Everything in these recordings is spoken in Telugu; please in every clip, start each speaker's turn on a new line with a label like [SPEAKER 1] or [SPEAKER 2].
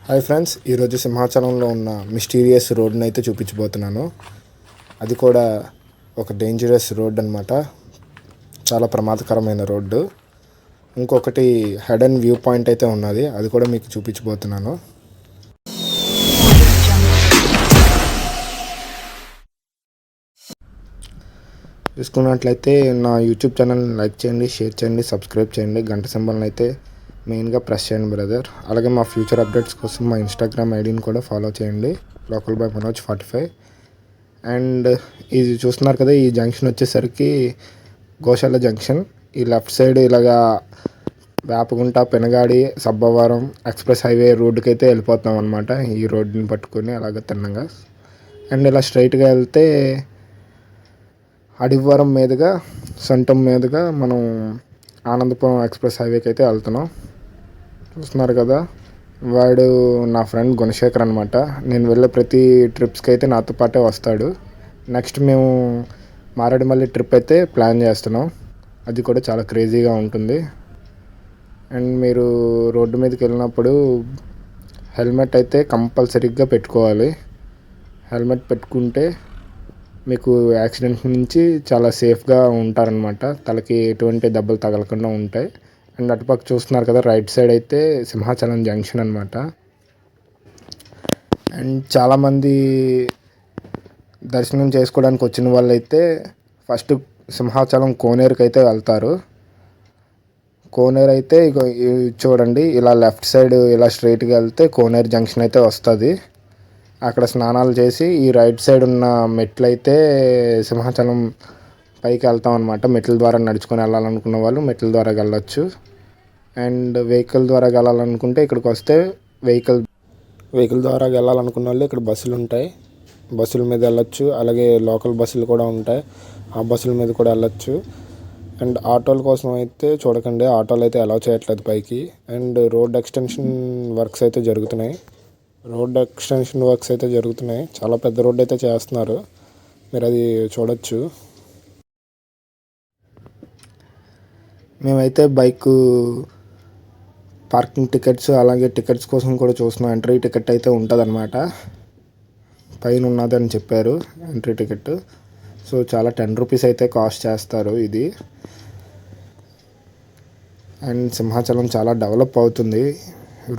[SPEAKER 1] హాయ్ ఫ్రెండ్స్, ఈరోజు సింహాచలంలో ఉన్న మిస్టీరియస్ రోడ్ని అయితే చూపించబోతున్నాను. అది కూడా ఒక డేంజరస్ రోడ్ అనమాట. చాలా ప్రమాదకరమైన రోడ్డు. ఇంకొకటి హెడెన్ వ్యూ పాయింట్ అయితే ఉన్నది, అది కూడా మీకు చూపించబోతున్నాను. చూసుకున్నట్లయితే నా యూట్యూబ్ ఛానల్ని లైక్ చేయండి, షేర్ చేయండి, సబ్స్క్రైబ్ చేయండి, గంట సింబల్ని అయితే మెయిన్గా ప్రెస్ చేయండి బ్రదర్. అలాగే మా ఫ్యూచర్ అప్డేట్స్ కోసం మా ఇన్స్టాగ్రామ్ ఐడిని కూడా ఫాలో చేయండి, లోకల్ బై మనోజ్ 45. అండ్ ఇది చూస్తున్నారు కదా, ఈ జంక్షన్ వచ్చేసరికి గోశాల జంక్షన్. ఈ లెఫ్ట్ సైడ్ ఇలాగా వేపగుంట, పెనగాడి, సబ్బవరం ఎక్స్ప్రెస్ హైవే రోడ్డుకి అయితే వెళ్ళిపోతాం అనమాట. ఈ రోడ్డుని పట్టుకొని అలాగ తిన్నగా అండ్ ఇలా స్ట్రైట్గా వెళ్తే అడివరం మీదుగా, సొంతం మీదుగా మనం ఆనందపురం ఎక్స్ప్రెస్ హైవేకి అయితే వెళ్తున్నాం. చూస్తున్నారు కదా, వాడు నా ఫ్రెండ్ గుణశేఖర్ అనమాట. నేను వెళ్ళే ప్రతి ట్రిప్స్కి అయితే నాతో పాటే వస్తాడు. నెక్స్ట్ మేము మారేడుమల్లి ట్రిప్ అయితే ప్లాన్ చేస్తున్నాం. అది కూడా చాలా క్రేజీగా ఉంటుంది. అండ్ మీరు రోడ్డు మీదకి వెళ్ళినప్పుడు హెల్మెట్ అయితే కంపల్సరీగా పెట్టుకోవాలి. హెల్మెట్ పెట్టుకుంటే మీకు యాక్సిడెంట్ నుంచి చాలా సేఫ్గా ఉంటారనమాట. తలకి ఎటువంటి దెబ్బలు తగలకుండా ఉంటాయి. అండ్ అటుపక్క చూస్తున్నారు కదా, రైట్ సైడ్ అయితే సింహాచలం జంక్షన్ అనమాట. అండ్ చాలామంది దర్శనం చేసుకోవడానికి వచ్చిన వాళ్ళు అయితే ఫస్ట్ సింహాచలం కోనేరుకి అయితే వెళ్తారు. కోనేరు అయితే ఇక చూడండి, ఇలా లెఫ్ట్ సైడ్ ఇలా స్ట్రైట్గా వెళ్తే కోనేరు జంక్షన్ అయితే వస్తుంది. అక్కడ స్నానాలు చేసి ఈ రైట్ సైడ్ ఉన్న మెట్లు అయితే సింహాచలం పైకి వెళ్తాం అనమాట. మెట్ల ద్వారా నడుచుకొని వెళ్ళాలనుకున్న వాళ్ళు మెట్ల ద్వారా వెళ్ళొచ్చు. అండ్ వెహికల్ ద్వారా వెళ్ళాలనుకుంటే ఇక్కడికి వస్తే వెహికల్ ద్వారా వెళ్ళాలనుకున్న వాళ్ళు ఇక్కడ బస్సులు ఉంటాయి, బస్సుల మీద వెళ్ళొచ్చు. అలాగే లోకల్ బస్సులు కూడా ఉంటాయి, ఆ బస్సుల మీద కూడా వెళ్ళొచ్చు. అండ్ ఆటోల కోసం అయితే చూడకండి, ఆటోలు అయితే అలౌ చేయట్లేదు పైకి. అండ్ రోడ్ ఎక్స్టెన్షన్ వర్క్స్ అయితే జరుగుతున్నాయి. చాలా పెద్ద రోడ్ అయితే చేస్తున్నారు, మీరు అది చూడొచ్చు. మేమైతే బైక్ పార్కింగ్ టికెట్స్, అలాగే టికెట్స్ కోసం కూడా చూస్తున్నాం. ఎంట్రీ టికెట్ అయితే ఉంటుంది అనమాట, పైన ఉన్నదని చెప్పారు ఎంట్రీ టికెట్. సో చాలా 10 రూపీస్ అయితే కాస్ట్ చేస్తారు ఇది. అండ్ సింహాచలం చాలా డెవలప్ అవుతుంది,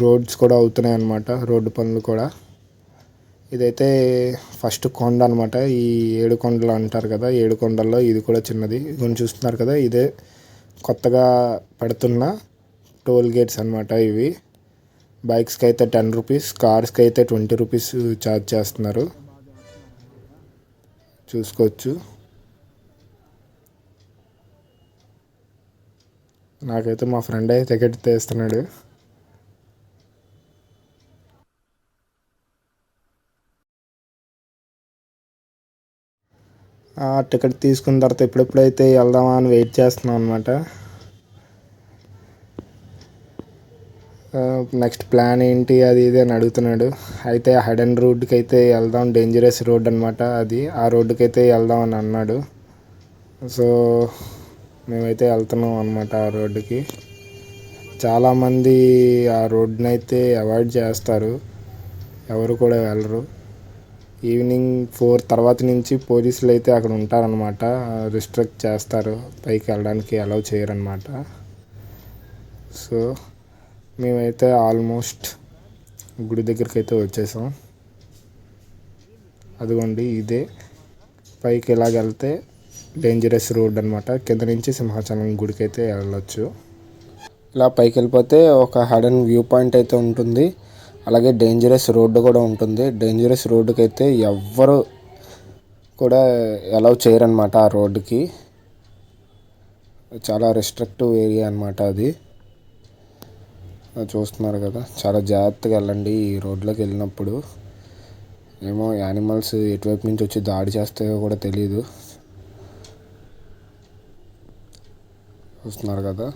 [SPEAKER 1] రోడ్స్ కూడా అవుతున్నాయి అన్నమాట, రోడ్డు పనులు కూడా. ఇదైతే ఫస్ట్ కొండ అనమాట. ఈ 7 కొండలు అంటారు కదా, 7 కొండల్లో ఇది కూడా చిన్నది. ఇవన్నీ చూస్తున్నారు కదా, ఇదే కొత్తగా పెడుతున్న టోల్ గేట్స్ అనమాట ఇవి. బైక్స్కి అయితే 10 రూపీస్, కార్స్కి అయితే 20 రూపీస్ ఛార్జ్ చేస్తున్నారు, చూసుకోవచ్చు. నాకైతే మా ఫ్రెండ్ అయితే టికెట్ తీస్తున్నాడు. టికెట్ తీసుకున్న తర్వాత ఎప్పుడెప్పుడైతే వెళ్దామా అని వెయిట్ చేస్తున్నాం అనమాట. నెక్స్ట్ ప్లాన్ ఏంటి అది ఇది అని అడుగుతున్నాడు. అయితే హెడెన్ రోడ్కి అయితే వెళ్దాం, డేంజరస్ రోడ్ అనమాట అది. ఆ రోడ్డుకి అయితే వెళ్దాం అని అన్నాడు. సో మేమైతే వెళ్తున్నాం అనమాట ఆ రోడ్డుకి. చాలామంది ఆ రోడ్ని అయితే అవాయిడ్ చేస్తారు, ఎవరు కూడా వెళ్ళరు. ఈవినింగ్ 4 తర్వాత నుంచి పోలీసులు అయితే అక్కడ ఉంటారనమాట, రిస్ట్రిక్ట్ చేస్తారు, పైకి వెళ్ళడానికి అలౌ చేయరనమాట. సో మేమైతే ఆల్మోస్ట్ గుడి దగ్గరికి అయితే వచ్చేసాం. అదిగోండి, ఇదే పైకి ఇలాగ వెళ్తే డేంజరస్ రోడ్ అనమాట. కింద నుంచి సింహాచలం గుడికి అయితే వెళ్ళొచ్చు. ఇలా పైకి వెళ్ళిపోతే ఒక హెడెన్ వ్యూ పాయింట్ అయితే ఉంటుంది, అలాగే డేంజరస్ రోడ్డు కూడా ఉంటుంది. డేంజరస్ రోడ్డుకి అయితే ఎవ్వరు కూడా అలౌ చేయరనమాట ఆ రోడ్డుకి. చాలా రెస్ట్రిక్టివ్ ఏరియా అనమాట అది. చూస్తున్నారు కదా, చాలా జాగ్రత్తగా వెళ్ళండి ఈ రోడ్లోకి వెళ్ళినప్పుడు. ఏమో యానిమల్స్ ఎటువైపు నుంచి వచ్చి దాడి చేస్తాయో కూడా తెలియదు. చూస్తున్నారు కదా,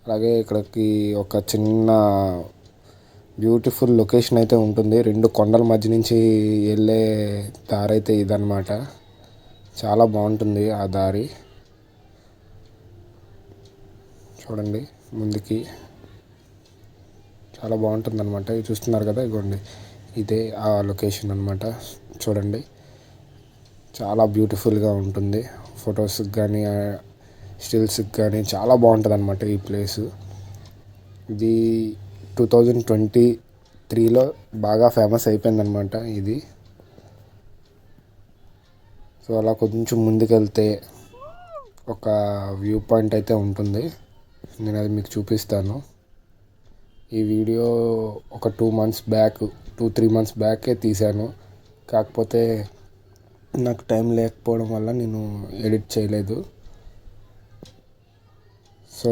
[SPEAKER 1] అలాగే ఇక్కడికి ఒక చిన్న బ్యూటిఫుల్ లొకేషన్ అయితే ఉంటుంది. 2 కొండల మధ్య నుంచి వెళ్ళే దారి అయితే ఇదన్నమాట. చాలా బాగుంటుంది ఆ దారి. చూడండి ముందుకి, చాలా బాగుంటుంది అనమాట. ఇది చూస్తున్నారు కదా, ఇగోండి ఇదే ఆ లొకేషన్ అనమాట. చూడండి చాలా బ్యూటిఫుల్గా ఉంటుంది. ఫొటోస్కి కానీ స్టిల్స్కి కానీ చాలా బాగుంటుంది అనమాట ఈ ప్లేసు. ఇది 2023లో బాగా ఫేమస్ అయిపోయిందనమాట ఇది. సో అలా కొంచెం ముందుకెళ్తే ఒక వ్యూ పాయింట్ అయితే ఉంటుంది. నేను అది మీకు చూపిస్తాను. ఈ వీడియో ఒక 2-3 మంత్స్ బ్యాకే తీశాను. కాకపోతే నాకు టైం లేకపోవడం వల్ల నేను ఎడిట్ చేయలేదు. సో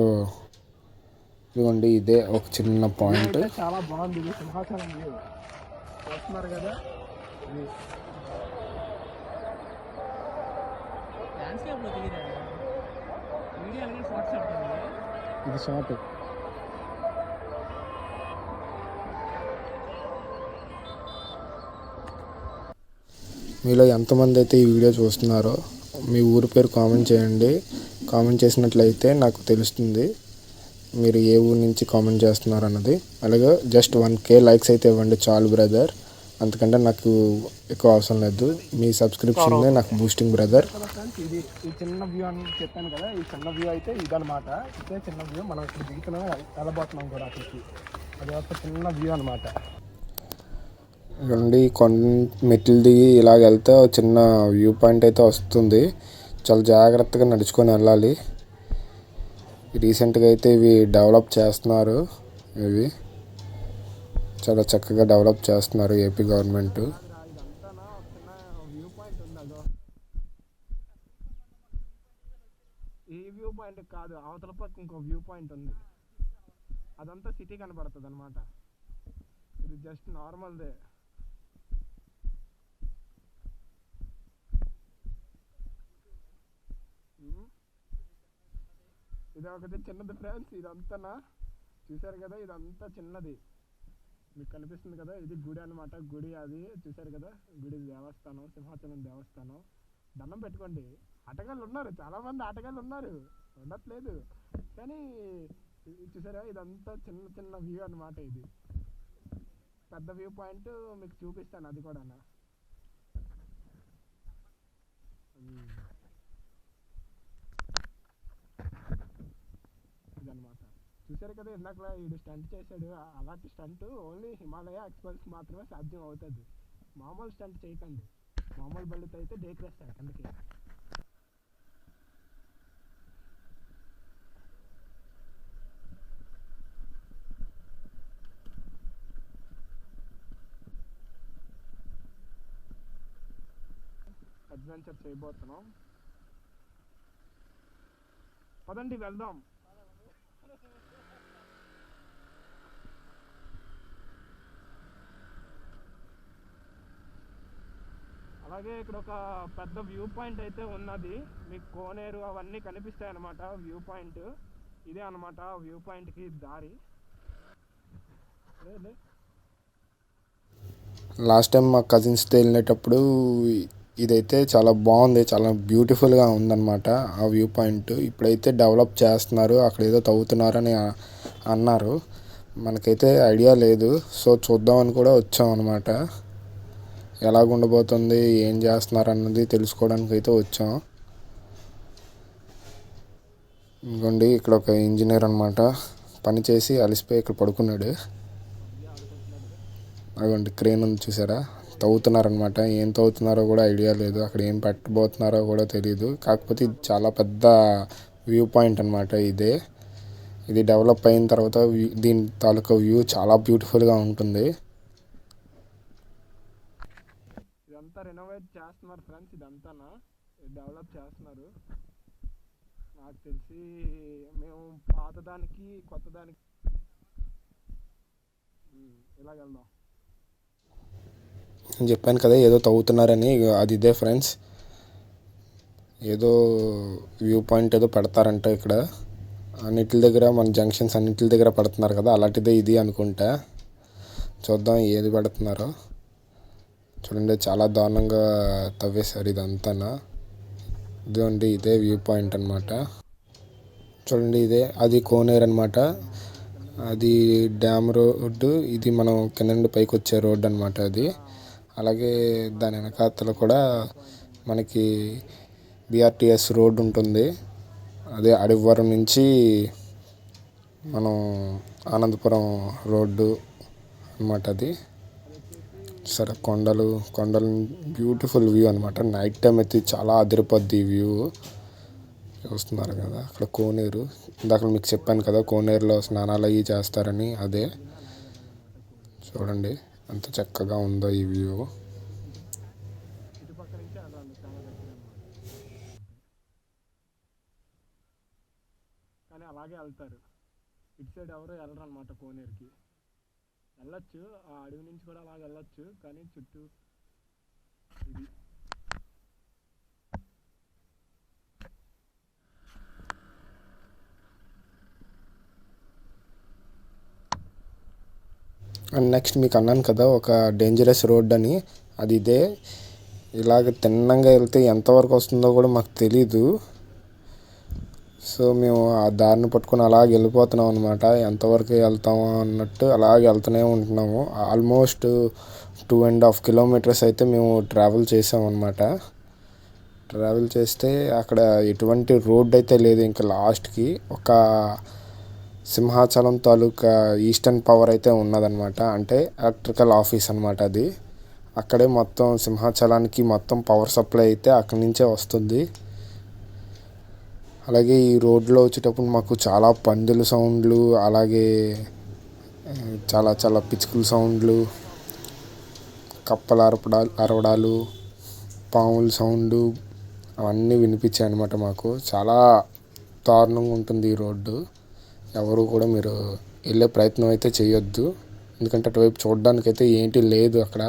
[SPEAKER 1] ఇదిగోండి ఇదే ఒక చిన్న పాయింట్.
[SPEAKER 2] చాలా బాగుంది ఇది సింహాచలం వ్యూ. చూస్తున్నారు కదా, ఇది షార్ట్.
[SPEAKER 1] మీలో ఎంతమంది అయితే ఈ వీడియో చూస్తున్నారో మీ ఊరి పేరు కామెంట్ చేయండి. కామెంట్ చేసినట్లయితే నాకు తెలుస్తుంది మీరు ఏ ఊరు నుంచి కామెంట్ చేస్తున్నారు అన్నది. అలాగే జస్ట్ 1K లైక్స్ అయితే ఇవ్వండి చాలు బ్రదర్. అంతకంటే నాకు ఎక్కువ అవసరం లేదు. మీ సబ్స్క్రిప్షన్నే నాకు బూస్టింగ్ బ్రదర్.
[SPEAKER 2] ఇది ఈ చిన్న వ్యూ అని చెప్పాను కదా, ఈ చిన్న వ్యూ అయితే ఇదనమాట. ఇదే చిన్న వ్యూ. మనం ఇక్కడ దిగుతున్నాం, వెళ్ళబోతున్నాం కూడా అక్కడికి. అది ఒక చిన్న వ్యూ అనమాట.
[SPEAKER 1] రండి మెట్లు దిగి ఇలాగ వెళ్తే చిన్న వ్యూ పాయింట్ అయితే వస్తుంది. చాలా జాగ్రత్తగా నడుచుకొని వెళ్ళాలి. రీసెంట్గా అయితే ఇవి డెవలప్ చేస్తున్నారు. ఇవి చాలా చక్కగా డెవలప్ చేస్తున్నారు ఏపీ గవర్నమెంట్.
[SPEAKER 2] ఈ వ్యూ పాయింట్ కాదు, అవతల పక్క ఇంకో వ్యూ పాయింట్ ఉంది. అదంతా సిటీ కనబడుతుంది అనమాట. ఇది జస్ట్ నార్మల్దే. ఇది ఒకటి చిన్నది ఫ్రెండ్స్. ఇదంతా చూసారు కదా, ఇదంతా చిన్నది మీకు కనిపిస్తుంది కదా. ఇది గుడి అనమాట. గుడి అది చూసారు కదా, గుడి దేవస్థానం, సింహాచలం దేవస్థానం. దండం పెట్టుకోండి. ఆటగాళ్ళు ఉన్నారు, చాలామంది ఆటగాళ్ళు ఉన్నారు, ఉండట్లేదు. కానీ చూసారా, ఇదంతా చిన్న చిన్న వ్యూ అనమాట. ఇది పెద్ద వ్యూ పాయింట్ మీకు చూపిస్తాను, అది కూడా. ఇదనమాట. చూసారు కదా, ఇందాక వీడు స్టంట్ చేశాడు. అలాంటి స్టంట్ ఓన్లీ హిమాలయ ఎక్స్పల్స్ మాత్రమే సాధ్యం అవుతుంది. మామూలు స్టంట్ చేయకండి. మామూలు బళ్ళతో అయితే డేకేస్తారు కిందకి. అడ్వెంచర్ చేయబోతున్నాం. పదండి వెళ్దాం. అలాగే ఇక్కడ ఒక పెద్ద వ్యూ పాయింట్ అయితే ఉన్నది. మీకు కోనేరు అవన్నీ కనిపిస్తాయి అన్నమాట. వ్యూ పాయింట్ ఇదే అనమాట. వ్యూ పాయింట్కి దారి.
[SPEAKER 1] లాస్ట్ టైం మా కజిన్స్తో వెళ్ళేటప్పుడు ఇదైతే చాలా బాగుంది, చాలా బ్యూటిఫుల్గా ఉందన్నమాట ఆ వ్యూ పాయింట్. ఇప్పుడైతే డెవలప్ చేస్తున్నారు, అక్కడ ఏదో తవ్వుతున్నారని అన్నారు. మనకైతే ఐడియా లేదు. సో చూద్దామని కూడా వచ్చాం అనమాట. ఎలాగుండబోతుంది, ఏం చేస్తున్నారు అన్నది తెలుసుకోవడానికి అయితే వచ్చాం. ఇంకోండి ఇక్కడ ఒక ఇంజనీర్ అనమాట, పని చేసి అలసిపోయి ఇక్కడ పడుకున్నాడు. అదిగోండి క్రేన్ ఉంది చూసారా, తవ్వుతున్నారనమాట. ఏం తవ్వుతున్నారో కూడా ఐడియా లేదు, అక్కడ ఏం పెట్టబోతున్నారో కూడా తెలియదు. కాకపోతే ఇది చాలా పెద్ద వ్యూ పాయింట్ అనమాట. ఇది డెవలప్ అయిన తర్వాత దీని తాలూకా వ్యూ చాలా బ్యూటిఫుల్గా ఉంటుంది.
[SPEAKER 2] ఇదంతా రెనోవేట్ చేస్తున్నారు ఫ్రెండ్స్. ఇదంతా డెవలప్ చేస్తున్నారు. నాకు తెలిసి మేము పాతదానికి కొత్తదానికి ఇలాగెళ్దాం.
[SPEAKER 1] నేను చెప్పాను కదా ఏదో తవ్వుతున్నారని, అది ఇదే ఫ్రెండ్స్. ఏదో వ్యూ పాయింట్ ఏదో పెడతారంట ఇక్కడ అన్నిటి దగ్గర. మన జంక్షన్స్ అన్నింటి దగ్గర పెడుతున్నారు కదా, అలాంటిదే ఇది అనుకుంటా. చూద్దాం ఏది పెడుతున్నారో. చూడండి చాలా దారుణంగా తవ్వేశారు ఇదంతా. ఇదిగోండి ఇదే వ్యూ పాయింట్ అనమాట. చూడండి ఇదే అది కోనేరు అనమాట. అది డ్యామ్ రోడ్డు, ఇది మనం కింద నుండి పైకి వచ్చే రోడ్డు అనమాట అది. అలాగే దాని వెనకాతల కూడా మనకి బిఆర్టీఎస్ రోడ్డు ఉంటుంది. అదే అడవివరం నుంచి మనం ఆనందపురం రోడ్డు అనమాట అది. సరే, కొండలు బ్యూటిఫుల్ వ్యూ అనమాట. నైట్ టైం అయితే చాలా అదిరిపోద్ది ఈ వ్యూ. చూస్తున్నారు కదా అక్కడ కోనేరు. ఇందాక మీకు చెప్పాను కదా కోనేరులో స్నానాలు అవి చేస్తారని, అదే చూడండి ఎంత చక్కగా ఉందో ఈ వ్యూ.
[SPEAKER 2] ఇటుపక్క నుంచి వెళ్ళాలి చాలా దగ్గర అన్నమాట. కానీ అలాగే వెళ్తారు. ఇటు సైడ్ ఎవరు వెళ్ళరు అనమాట కోనేరుకి. వెళ్ళొచ్చు, ఆ అడవి నుంచి కూడా అలాగే వెళ్ళొచ్చు, కానీ చుట్టూ ఇది
[SPEAKER 1] అండ్ నెక్స్ట్ మీకు అన్నాను కదా ఒక డేంజరస్ రోడ్ అని, అది ఇదే. ఇలాగ తిన్నంగా వెళ్తే ఎంతవరకు వస్తుందో కూడా మాకు తెలీదు. సో మేము ఆ దారిని పట్టుకొని అలాగే వెళ్ళిపోతున్నాం అనమాట. ఎంతవరకు వెళ్తామో అన్నట్టు అలాగే వెళ్తూనే ఉంటున్నాము. ఆల్మోస్ట్ 2.5 కిలోమీటర్స్ అయితే మేము ట్రావెల్ చేసామన్నమాట. ట్రావెల్ చేస్తే అక్కడ ఎటువంటి రోడ్ అయితే లేదు. ఇంకా లాస్ట్కి ఒక సింహాచలం తాలూకా ఈస్టర్న్ పవర్ అయితే ఉన్నదన్నమాట. అంటే ఎలక్ట్రికల్ ఆఫీస్ అనమాట అది. అక్కడే మొత్తం సింహాచలానికి మొత్తం పవర్ సప్లై అయితే అక్కడి నుంచే వస్తుంది. అలాగే ఈ రోడ్లో వచ్చేటప్పుడు మాకు చాలా పందుల సౌండ్లు, అలాగే చాలా చాలా పిచ్చుకల సౌండ్లు, కప్పల అరవడాలు, పాముల సౌండ్ అవన్నీ వినిపించాయి అనమాట మాకు. చాలా దారుణంగా ఉంటుంది ఈ రోడ్డు. ఎవరు కూడా మీరు వెళ్ళే ప్రయత్నం అయితే చేయొద్దు. ఎందుకంటే అటువైపు చూడడానికి అయితే ఏంటి లేదు అక్కడ.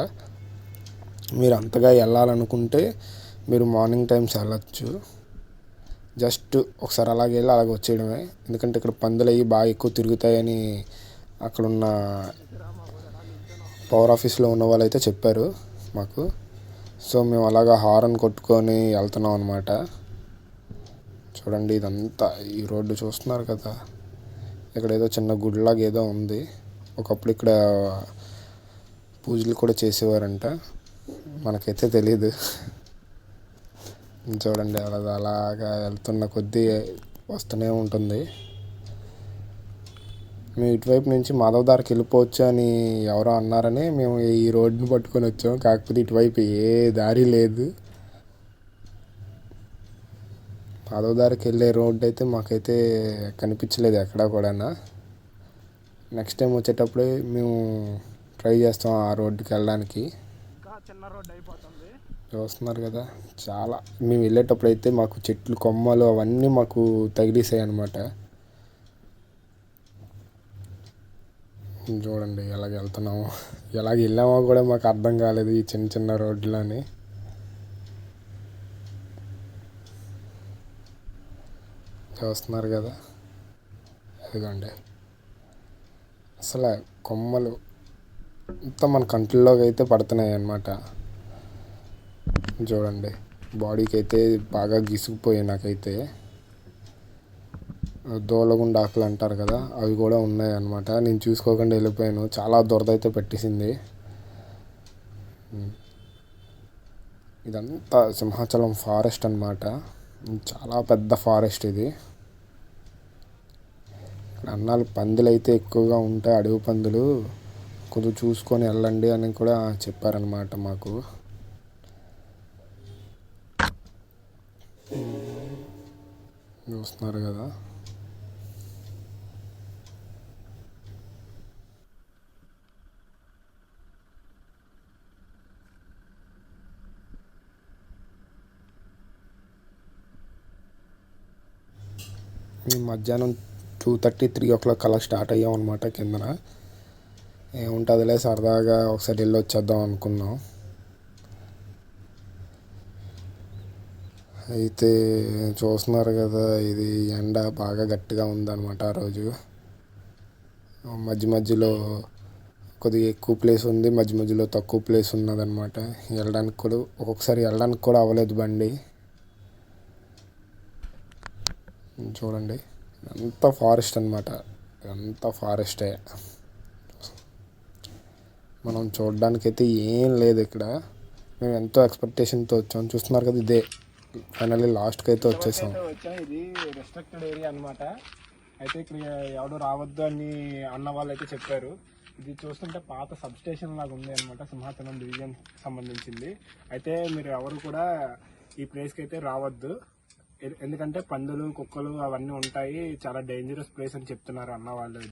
[SPEAKER 1] మీరు అంతగా వెళ్ళాలనుకుంటే మీరు మార్నింగ్ టైమ్స్ వెళ్ళచ్చు. జస్ట్ ఒకసారి అలాగే వెళ్ళి అలాగే వచ్చేయడమే. ఎందుకంటే ఇక్కడ పందులు అవి బాగా ఎక్కువ తిరుగుతాయని అక్కడున్న పవర్ ఆఫీస్లో ఉన్న వాళ్ళు అయితే చెప్పారు మాకు. సో మేము అలాగా హారన్ కొట్టుకొని వెళ్తున్నాం అనమాట. చూడండి ఇదంతా ఈ రోడ్డు చూస్తున్నారు కదా. ఇక్కడ ఏదో చిన్న గుడిలాగా ఏదో ఉంది. ఒకప్పుడు ఇక్కడ పూజలు కూడా చేసేవారంట, మనకైతే తెలీదు. చూడండి అలాగా వెళ్తున్న కొద్దీ వస్తూనే ఉంటుంది. మేము ఇటువైపు నుంచి మాధవదారికి వెళ్ళిపోవచ్చు అని ఎవరో అన్నారని మేము ఈ రోడ్డుని పట్టుకొని వచ్చాం. కాకపోతే ఇటువైపు ఏ దారి లేదు. మాధవదారికి వెళ్ళే రోడ్డు అయితే మాకైతే కనిపించలేదు ఎక్కడా కూడా. నెక్స్ట్ టైం వచ్చేటప్పుడే మేము ట్రై చేస్తాం ఆ రోడ్డుకి వెళ్ళడానికి.
[SPEAKER 2] ఇంకా చిన్న రోడ్డు అయిపోతుంది.
[SPEAKER 1] చూస్తున్నారు కదా, చాలా మేము వెళ్ళేటప్పుడు అయితే మాకు చెట్లు కొమ్మలు అవన్నీ మాకు తగిలిసాయి అన్నమాట. చూడండి ఎలాగ వెళ్తున్నాము, ఎలాగ వెళ్ళామో కూడా మాకు అర్థం కాలేదు ఈ చిన్న చిన్న రోడ్లని. చూస్తున్నారు కదా, అదిగోండి అసలు కొమ్మలు అంతా మన కంట్లోకి అయితే పడుతున్నాయి అన్నమాట. చూడండి బాడీకి అయితే బాగా గీసుకుపోయాయి నాకైతే. దోలగుండ ఆకులు అంటారు కదా, అవి కూడా ఉన్నాయి అన్నమాట. నేను చూసుకోకుండా వెళ్ళిపోయాను. చాలా దురద అయితే పెట్టేసింది. ఇదంతా సింహాచలం ఫారెస్ట్ అన్నమాట. చాలా పెద్ద ఫారెస్ట్ ఇది. ఇక్కడ అన్నాలు పందులు అయితే ఎక్కువగా ఉంటాయి, అడవి పందులు. కొంచెం చూసుకొని వెళ్ళండి అని కూడా చెప్పారనమాట మాకు. చూస్తున్నారు కదా, మేము మధ్యాహ్నం 2:30, 3 o'clock అలా స్టార్ట్ అయ్యాం అనమాట కిందన. ఏముంటుందిలే సరదాగా ఒకసారి వెళ్ళి వచ్చేద్దాం అనుకున్నాం. అయితే చూస్తున్నారు కదా, ఇది ఎండ బాగా గట్టిగా ఉందన్నమాట ఆ రోజు. మధ్య మధ్యలో కొద్దిగా ఎక్కువ ప్లేస్ ఉంది, మధ్య మధ్యలో తక్కువ ప్లేస్ ఉన్నదన్నమాట. వెళ్ళడానికి కూడా ఒక్కొక్కసారి వెళ్ళడానికి కూడా అవ్వలేదు బండి. చూడండి అంతా ఫారెస్ట్ అనమాట. అంతా ఫారెస్టే. మనం చూడడానికైతే ఏం లేదు ఇక్కడ. మేము ఎంతో ఎక్స్పెక్టేషన్తో వచ్చాం. చూస్తున్నారు కదా, ఇదే ఫైనల్లీ లాస్ట్కి అయితే వచ్చేసాం.
[SPEAKER 2] ఇది రెస్ట్రిక్టెడ్ ఏరియా అన్నమాట. అయితే ఇక్కడ ఎవడు రావద్దు అని అన్న వాళ్ళు అయితే చెప్పారు. ఇది చూస్తుంటే పాత సబ్ స్టేషన్ లాగా ఉంది అనమాట, సింహాచలం డివిజన్ సంబంధించింది. అయితే మీరు ఎవరు కూడా ఈ ప్లేస్కి అయితే రావద్దు, ఎందుకంటే పందులు కుక్కలు అవన్నీ ఉంటాయి, చాలా డేంజరస్ ప్లేస్ అని చెప్తున్నారు అన్న వాళ్ళు.